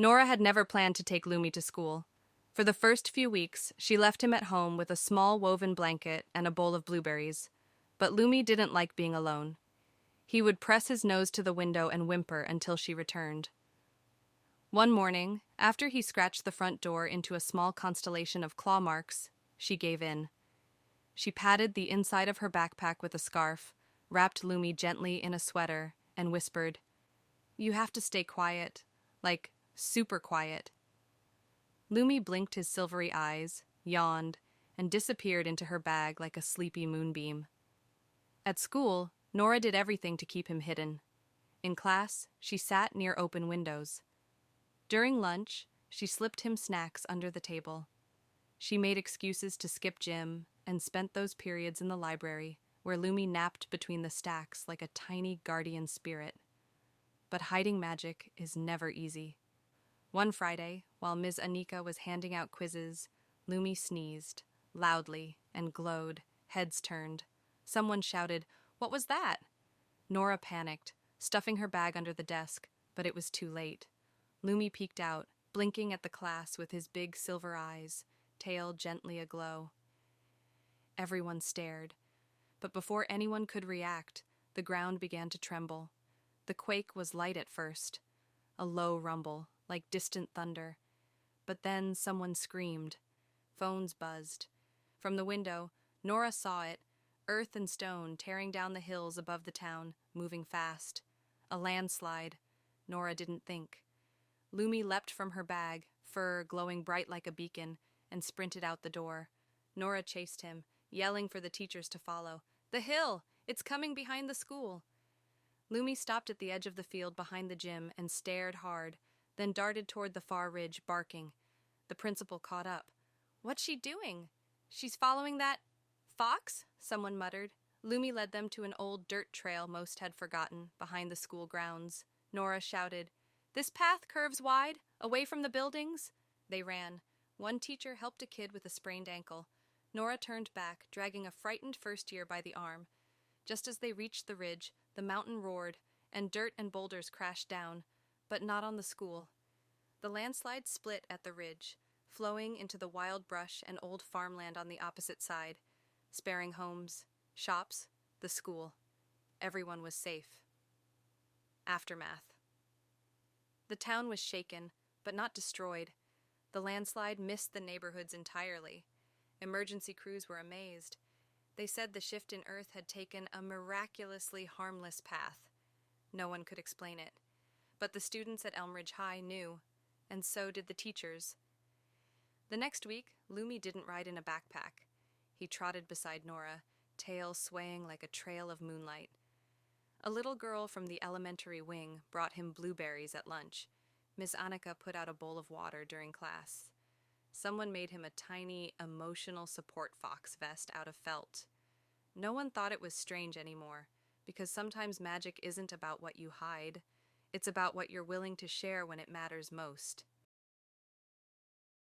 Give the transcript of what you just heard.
Nora had never planned to take Lumi to school. For the first few weeks, she left him at home with a small woven blanket and a bowl of blueberries. But Lumi didn't like being alone. He would press his nose to the window and whimper until she returned. One morning, after he scratched the front door into a small constellation of claw marks, she gave in. She patted the inside of her backpack with a scarf, wrapped Lumi gently in a sweater, and whispered, "You have to stay quiet, like super quiet." Lumi blinked his silvery eyes, yawned, and disappeared into her bag like a sleepy moonbeam. At school, Nora did everything to keep him hidden. In class, she sat near open windows. During lunch, she slipped him snacks under the table. She made excuses to skip gym and spent those periods in the library where Lumi napped between the stacks like a tiny guardian spirit. But hiding magic is never easy. One Friday, while Ms. Anika was handing out quizzes, Lumi sneezed, loudly, and glowed, heads turned. Someone shouted, "What was that?" Nora panicked, stuffing her bag under the desk, but it was too late. Lumi peeked out, blinking at the class with his big silver eyes, tail gently aglow. Everyone stared, but before anyone could react, the ground began to tremble. The quake was light at first, a low rumble, like distant thunder. But then someone screamed. Phones buzzed. From the window, Nora saw it, earth and stone tearing down the hills above the town, moving fast. A landslide. Nora didn't think. Lumi leapt from her bag, fur glowing bright like a beacon, and sprinted out the door. Nora chased him, yelling for the teachers to follow. "The hill! It's coming behind the school!" Lumi stopped at the edge of the field behind the gym and stared hard, then darted toward the far ridge, barking. The principal caught up. "What's she doing?" "She's following that fox," someone muttered. Lumi led them to an old dirt trail most had forgotten, behind the school grounds. Nora shouted, "This path curves wide, away from the buildings." They ran. One teacher helped a kid with a sprained ankle. Nora turned back, dragging a frightened first year by the arm. Just as they reached the ridge, the mountain roared, and dirt and boulders crashed down, but not on the school. The landslide split at the ridge, flowing into the wild brush and old farmland on the opposite side, sparing homes, shops, the school. Everyone was safe. Aftermath. The town was shaken, but not destroyed. The landslide missed the neighborhoods entirely. Emergency crews were amazed. They said the shift in earth had taken a miraculously harmless path. No one could explain it. But the students at Elmridge High knew, and so did the teachers. The next week, Lumi didn't ride in a backpack. He trotted beside Nora, tail swaying like a trail of moonlight. A little girl from the elementary wing brought him blueberries at lunch. Miss Annika put out a bowl of water during class. Someone made him a tiny, emotional support fox vest out of felt. No one thought it was strange anymore, because sometimes magic isn't about what you hide. It's about what you're willing to share when it matters most.